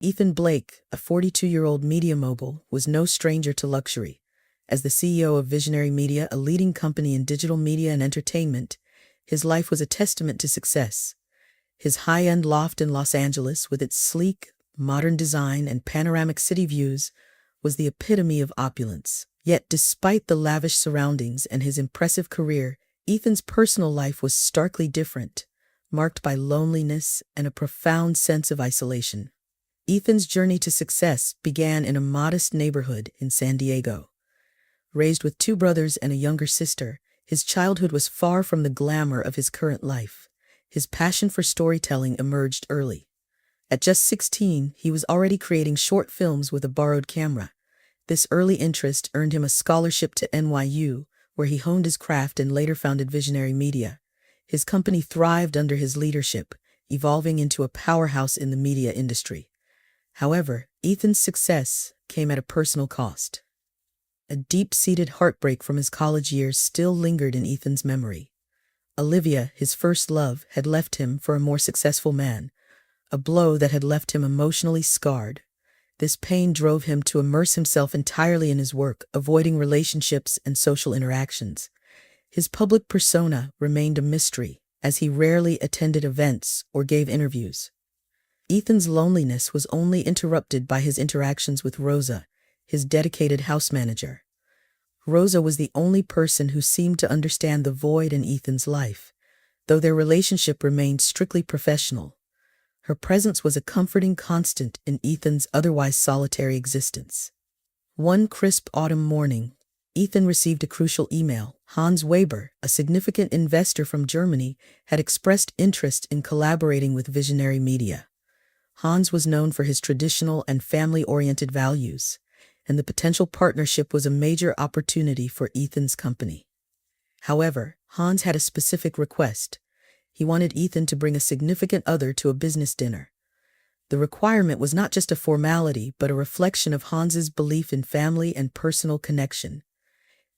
Ethan Blake, a 42-year-old media mogul, was no stranger to luxury. As the CEO of Visionary Media, a leading company in digital media and entertainment, his life was a testament to success. His high-end loft in Los Angeles, with its sleek, modern design and panoramic city views, was the epitome of opulence. Yet, despite the lavish surroundings and his impressive career, Ethan's personal life was starkly different, marked by loneliness and a profound sense of isolation. Ethan's journey to success began in a modest neighborhood in San Diego. Raised with two brothers and a younger sister, his childhood was far from the glamour of his current life. His passion for storytelling emerged early. At just 16, he was already creating short films with a borrowed camera. This early interest earned him a scholarship to NYU, where he honed his craft and later founded Visionary Media. His company thrived under his leadership, evolving into a powerhouse in the media industry. However, Ethan's success came at a personal cost. A deep-seated heartbreak from his college years still lingered in Ethan's memory. Olivia, his first love, had left him for a more successful man, a blow that had left him emotionally scarred. This pain drove him to immerse himself entirely in his work, avoiding relationships and social interactions. His public persona remained a mystery, as he rarely attended events or gave interviews. Ethan's loneliness was only interrupted by his interactions with Rosa, his dedicated house manager. Rosa was the only person who seemed to understand the void in Ethan's life, though their relationship remained strictly professional. Her presence was a comforting constant in Ethan's otherwise solitary existence. One crisp autumn morning, Ethan received a crucial email. Hans Weber, a significant investor from Germany, had expressed interest in collaborating with Visionary Media. Hans was known for his traditional and family-oriented values, and the potential partnership was a major opportunity for Ethan's company. However, Hans had a specific request. He wanted Ethan to bring a significant other to a business dinner. The requirement was not just a formality, but a reflection of Hans's belief in family and personal connection.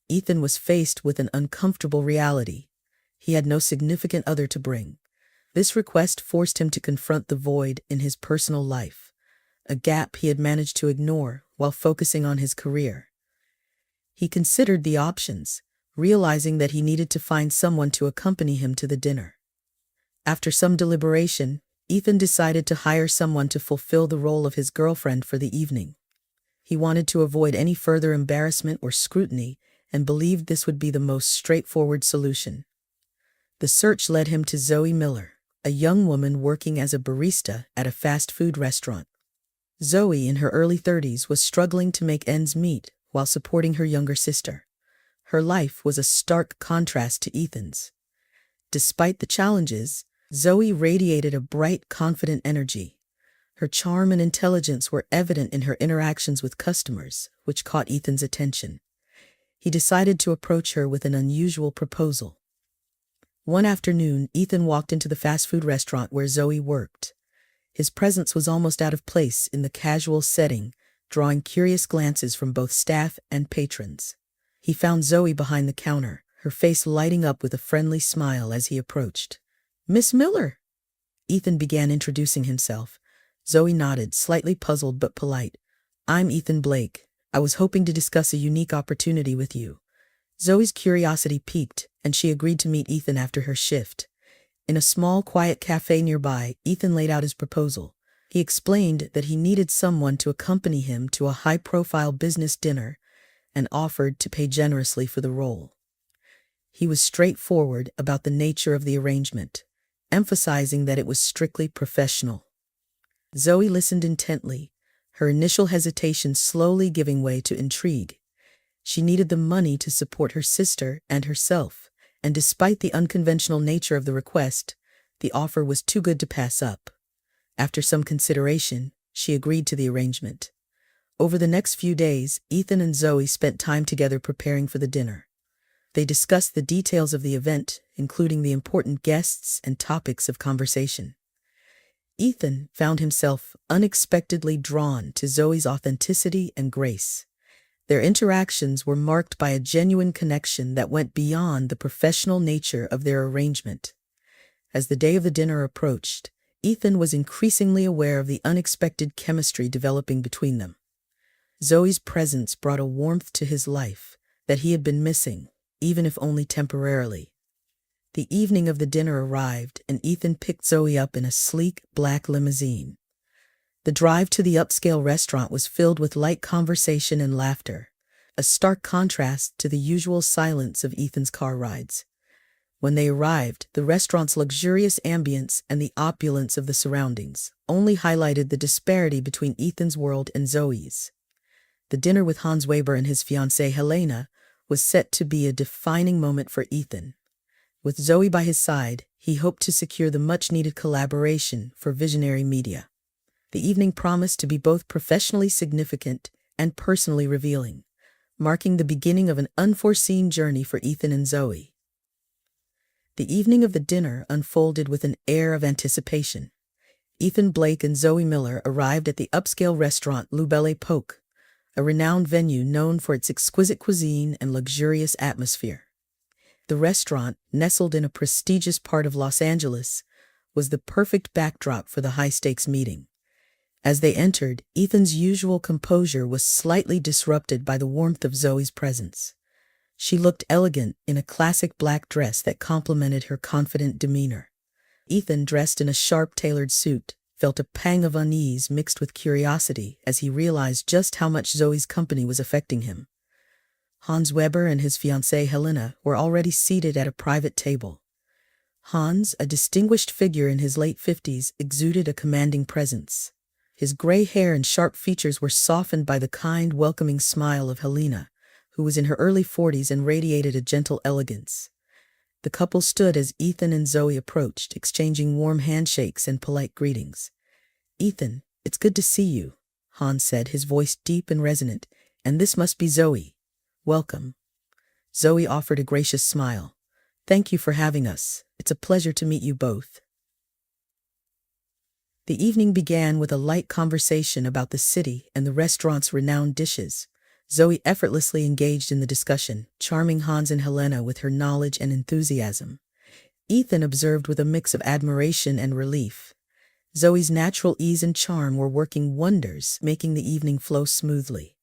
Ethan was faced with an uncomfortable reality. He had no significant other to bring. This request forced him to confront the void in his personal life, a gap he had managed to ignore while focusing on his career. He considered the options, realizing that he needed to find someone to accompany him to the dinner. After some deliberation, Ethan decided to hire someone to fulfill the role of his girlfriend for the evening. He wanted to avoid any further embarrassment or scrutiny and believed this would be the most straightforward solution. The search led him to Zoe Miller, a young woman working as a barista at a fast food restaurant. Zoe, in her early 30s, was struggling to make ends meet while supporting her younger sister. Her life was a stark contrast to Ethan's. Despite the challenges, Zoe radiated a bright, confident energy. Her charm and intelligence were evident in her interactions with customers, which caught Ethan's attention. He decided to approach her with an unusual proposal. One afternoon, Ethan walked into the fast food restaurant where Zoe worked. His presence was almost out of place in the casual setting, drawing curious glances from both staff and patrons. He found Zoe behind the counter, her face lighting up with a friendly smile as he approached. "Miss Miller!" Ethan began introducing himself. Zoe nodded, slightly puzzled but polite. "I'm Ethan Blake. I was hoping to discuss a unique opportunity with you." Zoe's curiosity piqued, and she agreed to meet Ethan after her shift. In a small, quiet cafe nearby, Ethan laid out his proposal. He explained that he needed someone to accompany him to a high-profile business dinner and offered to pay generously for the role. He was straightforward about the nature of the arrangement, emphasizing that it was strictly professional. Zoe listened intently, her initial hesitation slowly giving way to intrigue. She needed the money to support her sister and herself, and despite the unconventional nature of the request, the offer was too good to pass up. After some consideration, she agreed to the arrangement. Over the next few days, Ethan and Zoe spent time together preparing for the dinner. They discussed the details of the event, including the important guests and topics of conversation. Ethan found himself unexpectedly drawn to Zoe's authenticity and grace. Their interactions were marked by a genuine connection that went beyond the professional nature of their arrangement. As the day of the dinner approached, Ethan was increasingly aware of the unexpected chemistry developing between them. Zoe's presence brought a warmth to his life that he had been missing, even if only temporarily. The evening of the dinner arrived, and Ethan picked Zoe up in a sleek, black limousine. The drive to the upscale restaurant was filled with light conversation and laughter, a stark contrast to the usual silence of Ethan's car rides. When they arrived, the restaurant's luxurious ambience and the opulence of the surroundings only highlighted the disparity between Ethan's world and Zoe's. The dinner with Hans Weber and his fiancée Helena was set to be a defining moment for Ethan. With Zoe by his side, he hoped to secure the much-needed collaboration for Visionary Media. The evening promised to be both professionally significant and personally revealing, marking the beginning of an unforeseen journey for Ethan and Zoe. The evening of the dinner unfolded with an air of anticipation. Ethan Blake and Zoe Miller arrived at the upscale restaurant Le Belle Époque, a renowned venue known for its exquisite cuisine and luxurious atmosphere. The restaurant, nestled in a prestigious part of Los Angeles, was the perfect backdrop for the high-stakes meeting. As they entered, Ethan's usual composure was slightly disrupted by the warmth of Zoe's presence. She looked elegant in a classic black dress that complemented her confident demeanor. Ethan, dressed in a sharp tailored suit, felt a pang of unease mixed with curiosity as he realized just how much Zoe's company was affecting him. Hans Weber and his fiancée Helena were already seated at a private table. Hans, a distinguished figure in his late 50s, exuded a commanding presence. His gray hair and sharp features were softened by the kind, welcoming smile of Helena, who was in her early 40s and radiated a gentle elegance. The couple stood as Ethan and Zoe approached, exchanging warm handshakes and polite greetings. "Ethan, it's good to see you," Hans said, his voice deep and resonant. "And this must be Zoe. Welcome." Zoe offered a gracious smile. "Thank you for having us. It's a pleasure to meet you both." The evening began with a light conversation about the city and the restaurant's renowned dishes. Zoe effortlessly engaged in the discussion, charming Hans and Helena with her knowledge and enthusiasm. Ethan observed with a mix of admiration and relief. Zoe's natural ease and charm were working wonders, making the evening flow smoothly.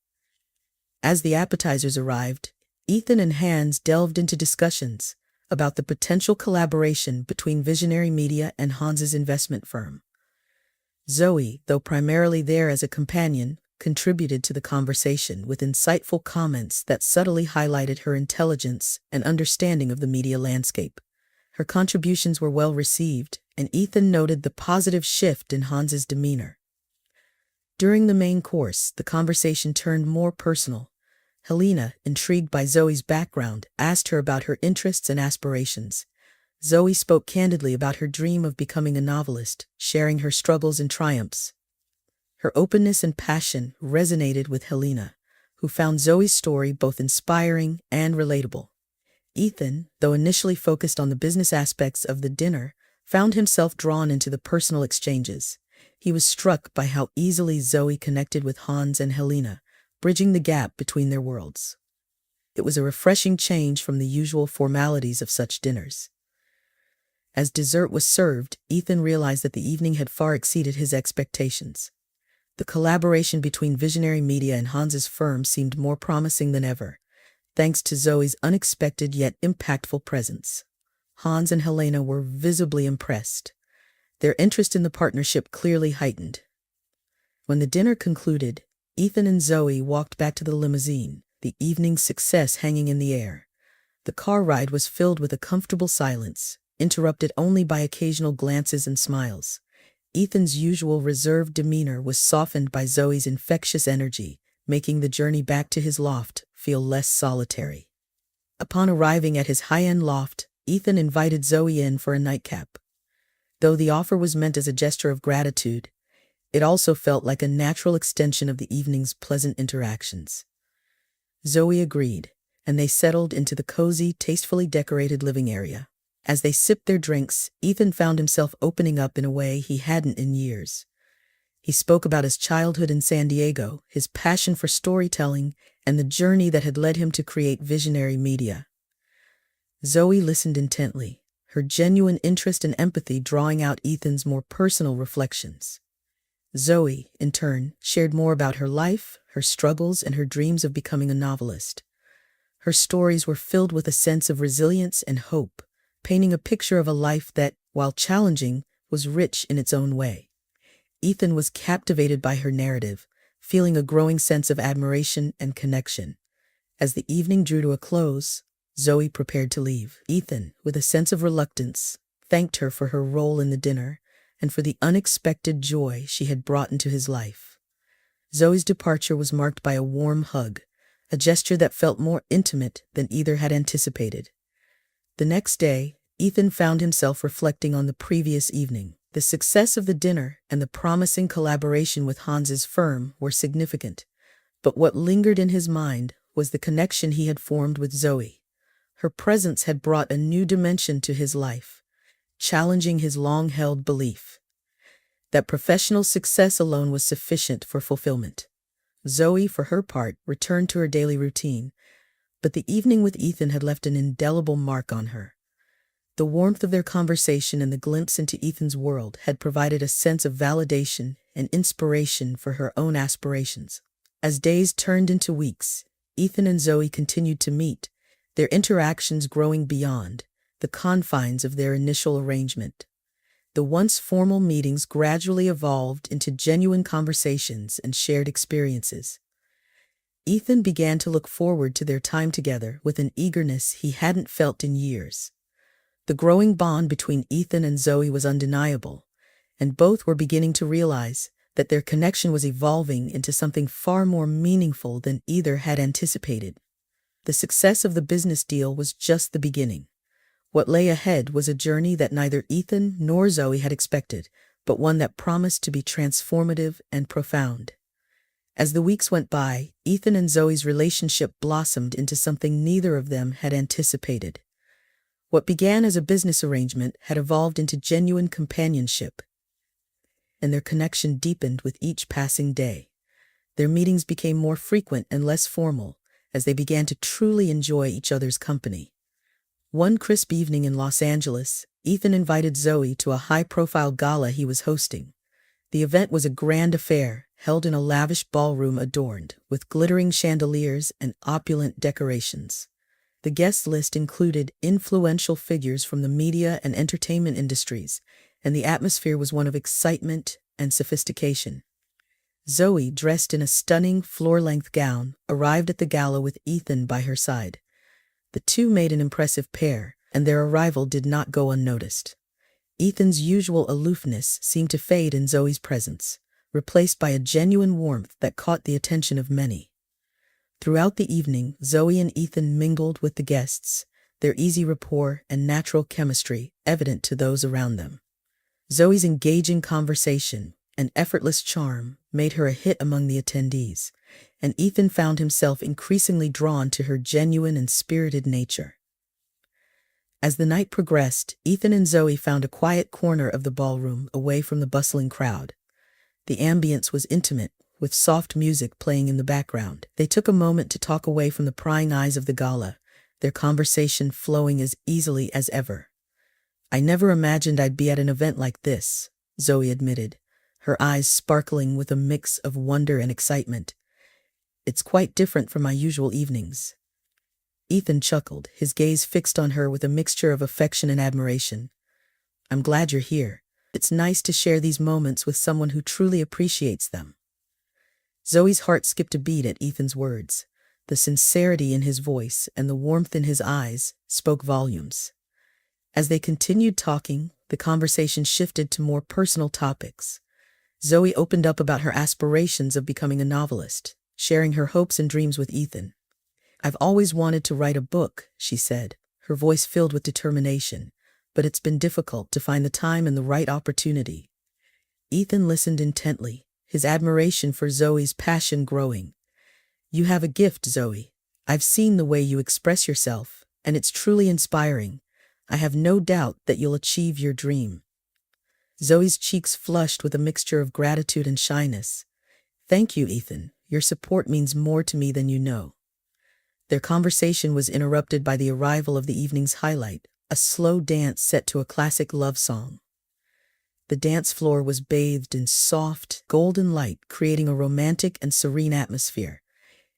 As the appetizers arrived, Ethan and Hans delved into discussions about the potential collaboration between Visionary Media and Hans's investment firm. Zoe, though primarily there as a companion, contributed to the conversation with insightful comments that subtly highlighted her intelligence and understanding of the media landscape. Her contributions were well received, and Ethan noted the positive shift in Hans's demeanor. During the main course, the conversation turned more personal. Helena, intrigued by Zoe's background, asked her about her interests and aspirations. Zoe spoke candidly about her dream of becoming a novelist, sharing her struggles and triumphs. Her openness and passion resonated with Helena, who found Zoe's story both inspiring and relatable. Ethan, though initially focused on the business aspects of the dinner, found himself drawn into the personal exchanges. He was struck by how easily Zoe connected with Hans and Helena, bridging the gap between their worlds. It was a refreshing change from the usual formalities of such dinners. As dessert was served, Ethan realized that the evening had far exceeded his expectations. The collaboration between Visionary Media and Hans's firm seemed more promising than ever, thanks to Zoe's unexpected yet impactful presence. Hans and Helena were visibly impressed, their interest in the partnership clearly heightened. When the dinner concluded, Ethan and Zoe walked back to the limousine, the evening's success hanging in the air. The car ride was filled with a comfortable silence, interrupted only by occasional glances and smiles. Ethan's usual reserved demeanor was softened by Zoe's infectious energy, making the journey back to his loft feel less solitary. Upon arriving at his high-end loft, Ethan invited Zoe in for a nightcap. Though the offer was meant as a gesture of gratitude, it also felt like a natural extension of the evening's pleasant interactions. Zoe agreed, and they settled into the cozy, tastefully decorated living area. As they sipped their drinks, Ethan found himself opening up in a way he hadn't in years. He spoke about his childhood in San Diego, his passion for storytelling, and the journey that had led him to create Visionary Media. Zoe listened intently, her genuine interest and empathy drawing out Ethan's more personal reflections. Zoe, in turn, shared more about her life, her struggles, and her dreams of becoming a novelist. Her stories were filled with a sense of resilience and hope, painting a picture of a life that, while challenging, was rich in its own way. Ethan was captivated by her narrative, feeling a growing sense of admiration and connection. As the evening drew to a close, Zoe prepared to leave. Ethan, with a sense of reluctance, thanked her for her role in the dinner and for the unexpected joy she had brought into his life. Zoe's departure was marked by a warm hug, a gesture that felt more intimate than either had anticipated. The next day, Ethan found himself reflecting on the previous evening. The success of the dinner and the promising collaboration with Hans's firm were significant, but what lingered in his mind was the connection he had formed with Zoe. Her presence had brought a new dimension to his life, challenging his long-held belief that professional success alone was sufficient for fulfillment. Zoe, for her part, returned to her daily routine, but the evening with Ethan had left an indelible mark on her. The warmth of their conversation and the glimpse into Ethan's world had provided a sense of validation and inspiration for her own aspirations. As days turned into weeks, Ethan and Zoe continued to meet, their interactions growing beyond the confines of their initial arrangement. The once formal meetings gradually evolved into genuine conversations and shared experiences. Ethan began to look forward to their time together with an eagerness he hadn't felt in years. The growing bond between Ethan and Zoe was undeniable, and both were beginning to realize that their connection was evolving into something far more meaningful than either had anticipated. The success of the business deal was just the beginning. What lay ahead was a journey that neither Ethan nor Zoe had expected, but one that promised to be transformative and profound. As the weeks went by, Ethan and Zoe's relationship blossomed into something neither of them had anticipated. What began as a business arrangement had evolved into genuine companionship, and their connection deepened with each passing day. Their meetings became more frequent and less formal as they began to truly enjoy each other's company. One crisp evening in Los Angeles, Ethan invited Zoe to a high-profile gala he was hosting. The event was a grand affair, held in a lavish ballroom adorned with glittering chandeliers and opulent decorations. The guest list included influential figures from the media and entertainment industries, and the atmosphere was one of excitement and sophistication. Zoe, dressed in a stunning floor-length gown, arrived at the gala with Ethan by her side. The two made an impressive pair, and their arrival did not go unnoticed. Ethan's usual aloofness seemed to fade in Zoe's presence, replaced by a genuine warmth that caught the attention of many. Throughout the evening, Zoe and Ethan mingled with the guests, their easy rapport and natural chemistry evident to those around them. Zoe's engaging conversation and effortless charm made her a hit among the attendees, and Ethan found himself increasingly drawn to her genuine and spirited nature. As the night progressed, Ethan and Zoe found a quiet corner of the ballroom away from the bustling crowd. The ambience was intimate, with soft music playing in the background. They took a moment to talk away from the prying eyes of the gala, their conversation flowing as easily as ever. "I never imagined I'd be at an event like this," Zoe admitted, her eyes sparkling with a mix of wonder and excitement. "It's quite different from my usual evenings." Ethan chuckled, his gaze fixed on her with a mixture of affection and admiration. "I'm glad you're here. It's nice to share these moments with someone who truly appreciates them." Zoe's heart skipped a beat at Ethan's words. The sincerity in his voice and the warmth in his eyes spoke volumes. As they continued talking, the conversation shifted to more personal topics. Zoe opened up about her aspirations of becoming a novelist, sharing her hopes and dreams with Ethan. "I've always wanted to write a book," she said, her voice filled with determination, "but it's been difficult to find the time and the right opportunity." Ethan listened intently, his admiration for Zoe's passion growing. "You have a gift, Zoe. I've seen the way you express yourself, and it's truly inspiring. I have no doubt that you'll achieve your dream." Zoe's cheeks flushed with a mixture of gratitude and shyness. "Thank you, Ethan. Your support means more to me than you know." Their conversation was interrupted by the arrival of the evening's highlight, a slow dance set to a classic love song. The dance floor was bathed in soft, golden light, creating a romantic and serene atmosphere.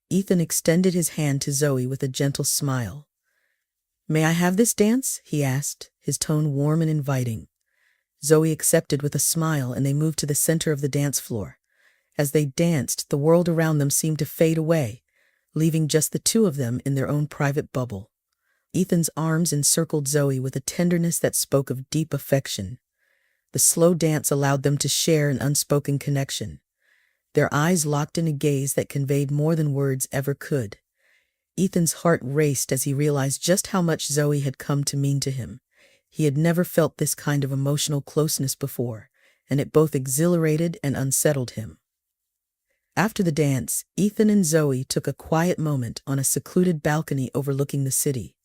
Ethan extended his hand to Zoe with a gentle smile. "May I have this dance?" he asked, his tone warm and inviting. Zoe accepted with a smile, and they moved to the center of the dance floor. As they danced, the world around them seemed to fade away, leaving just the two of them in their own private bubble. Ethan's arms encircled Zoe with a tenderness that spoke of deep affection. The slow dance allowed them to share an unspoken connection. Their eyes locked in a gaze that conveyed more than words ever could. Ethan's heart raced as he realized just how much Zoe had come to mean to him. He had never felt this kind of emotional closeness before, and it both exhilarated and unsettled him. After the dance, Ethan and Zoe took a quiet moment on a secluded balcony overlooking the city.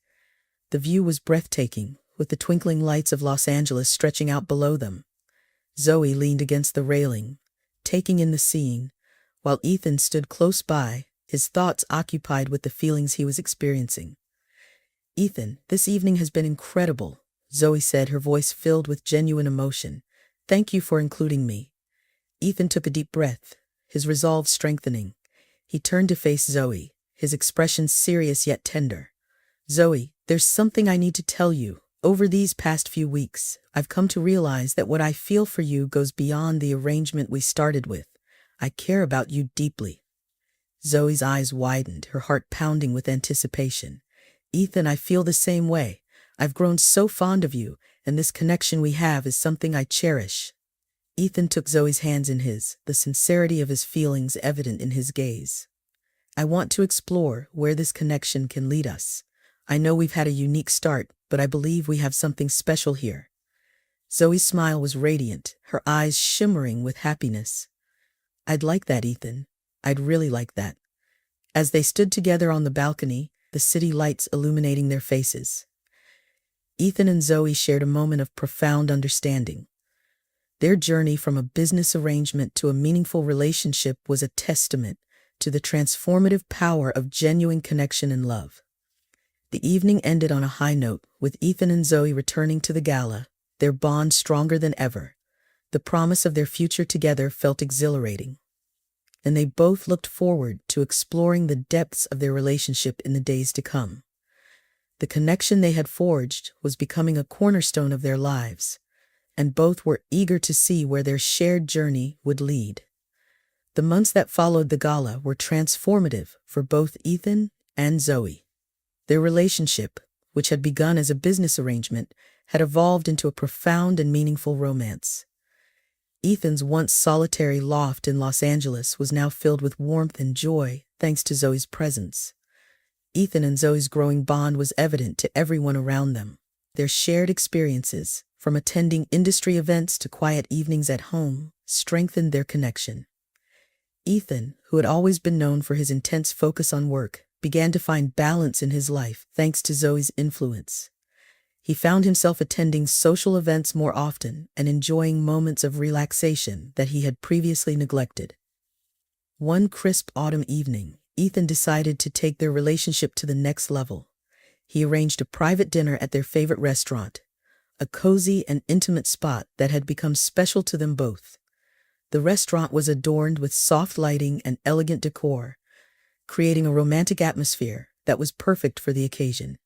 The view was breathtaking, with the twinkling lights of Los Angeles stretching out below them. Zoe leaned against the railing, taking in the scene, while Ethan stood close by, his thoughts occupied with the feelings he was experiencing. "Ethan, this evening has been incredible," Zoe said, her voice filled with genuine emotion. "Thank you for including me." Ethan took a deep breath, his resolve strengthening. He turned to face Zoe, his expression serious yet tender. "Zoe, there's something I need to tell you. Over these past few weeks, I've come to realize that what I feel for you goes beyond the arrangement we started with. I care about you deeply." Zoe's eyes widened, her heart pounding with anticipation. "Ethan, I feel the same way. I've grown so fond of you, and this connection we have is something I cherish." Ethan took Zoe's hands in his, the sincerity of his feelings evident in his gaze. "I want to explore where this connection can lead us. I know we've had a unique start, but I believe we have something special here." Zoe's smile was radiant, her eyes shimmering with happiness. "I'd like that, Ethan. I'd really like that." As they stood together on the balcony, the city lights illuminating their faces, Ethan and Zoe shared a moment of profound understanding. Their journey from a business arrangement to a meaningful relationship was a testament to the transformative power of genuine connection and love. The evening ended on a high note, with Ethan and Zoe returning to the gala, their bond stronger than ever. The promise of their future together felt exhilarating, and they both looked forward to exploring the depths of their relationship in the days to come. The connection they had forged was becoming a cornerstone of their lives, and both were eager to see where their shared journey would lead. The months that followed the gala were transformative for both Ethan and Zoe. Their relationship, which had begun as a business arrangement, had evolved into a profound and meaningful romance. Ethan's once solitary loft in Los Angeles was now filled with warmth and joy thanks to Zoe's presence. Ethan and Zoe's growing bond was evident to everyone around them. Their shared experiences, from attending industry events to quiet evenings at home, strengthened their connection. Ethan, who had always been known for his intense focus on work, began to find balance in his life thanks to Zoe's influence. He found himself attending social events more often and enjoying moments of relaxation that he had previously neglected. One crisp autumn evening, Ethan decided to take their relationship to the next level. He arranged a private dinner at their favorite restaurant, a cozy and intimate spot that had become special to them both. The restaurant was adorned with soft lighting and elegant decor, creating a romantic atmosphere that was perfect for the occasion.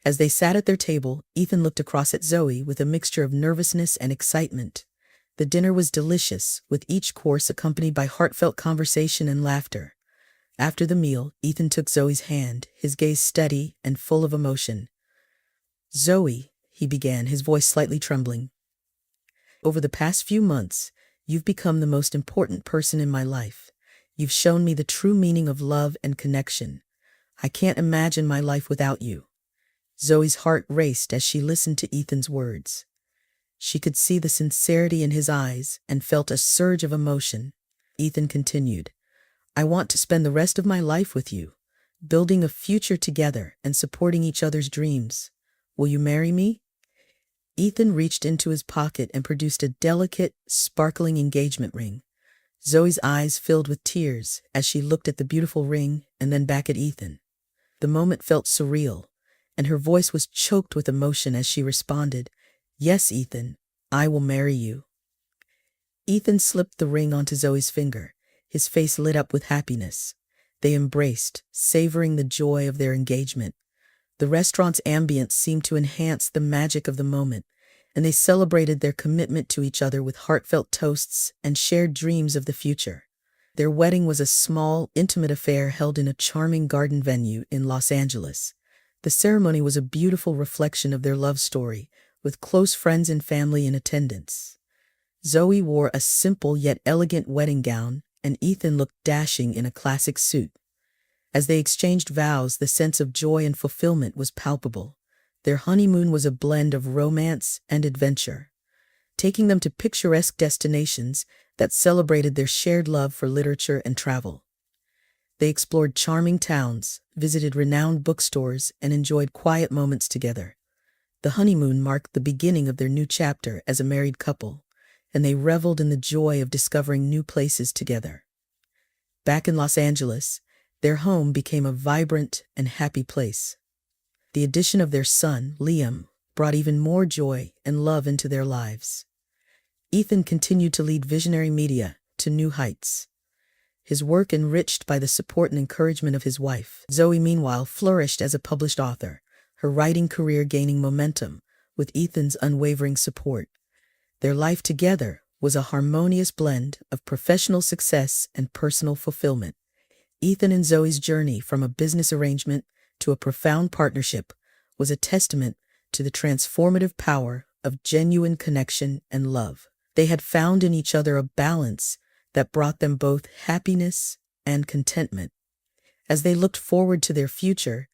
As they sat at their table, Ethan looked across at Zoe with a mixture of nervousness and excitement. The dinner was delicious, with each course accompanied by heartfelt conversation and laughter. After the meal, Ethan took Zoe's hand, his gaze steady and full of emotion. "Zoe," he began, his voice slightly trembling, "over the past few months, you've become the most important person in my life. You've shown me the true meaning of love and connection. I can't imagine my life without you." Zoe's heart raced as she listened to Ethan's words. She could see the sincerity in his eyes and felt a surge of emotion. Ethan continued, "I want to spend the rest of my life with you, building a future together and supporting each other's dreams. Will you marry me?" Ethan reached into his pocket and produced a delicate, sparkling engagement ring. Zoe's eyes filled with tears as she looked at the beautiful ring and then back at Ethan. The moment felt surreal, and her voice was choked with emotion as she responded, "Yes, Ethan, I will marry you." Ethan slipped the ring onto Zoe's finger, his face lit up with happiness. They embraced, savoring the joy of their engagement. The restaurant's ambience seemed to enhance the magic of the moment, and they celebrated their commitment to each other with heartfelt toasts and shared dreams of the future. Their wedding was a small, intimate affair held in a charming garden venue in Los Angeles. The ceremony was a beautiful reflection of their love story, with close friends and family in attendance. Zoe wore a simple yet elegant wedding gown, and Ethan looked dashing in a classic suit. As they exchanged vows, the sense of joy and fulfillment was palpable. Their honeymoon was a blend of romance and adventure, taking them to picturesque destinations that celebrated their shared love for literature and travel. They explored charming towns, visited renowned bookstores, and enjoyed quiet moments together. The honeymoon marked the beginning of their new chapter as a married couple, and they reveled in the joy of discovering new places together. Back in Los Angeles, their home became a vibrant and happy place. The addition of their son, Liam, brought even more joy and love into their lives. Ethan continued to lead Visionary Media to new heights, his work enriched by the support and encouragement of his wife. Zoe, meanwhile, flourished as a published author, her writing career gaining momentum with Ethan's unwavering support. Their life together was a harmonious blend of professional success and personal fulfillment. Ethan and Zoe's journey from a business arrangement to a profound partnership was a testament to the transformative power of genuine connection and love. They had found in each other a balance that brought them both happiness and contentment. As they looked forward to their future,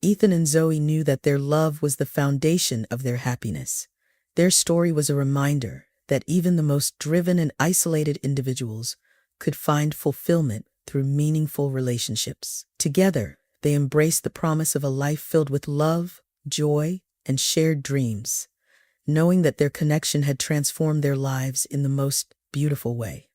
Ethan and Zoe knew that their love was the foundation of their happiness. Their story was a reminder that even the most driven and isolated individuals could find fulfillment through meaningful relationships. Together, they embraced the promise of a life filled with love, joy, and shared dreams, knowing that their connection had transformed their lives in the most beautiful way.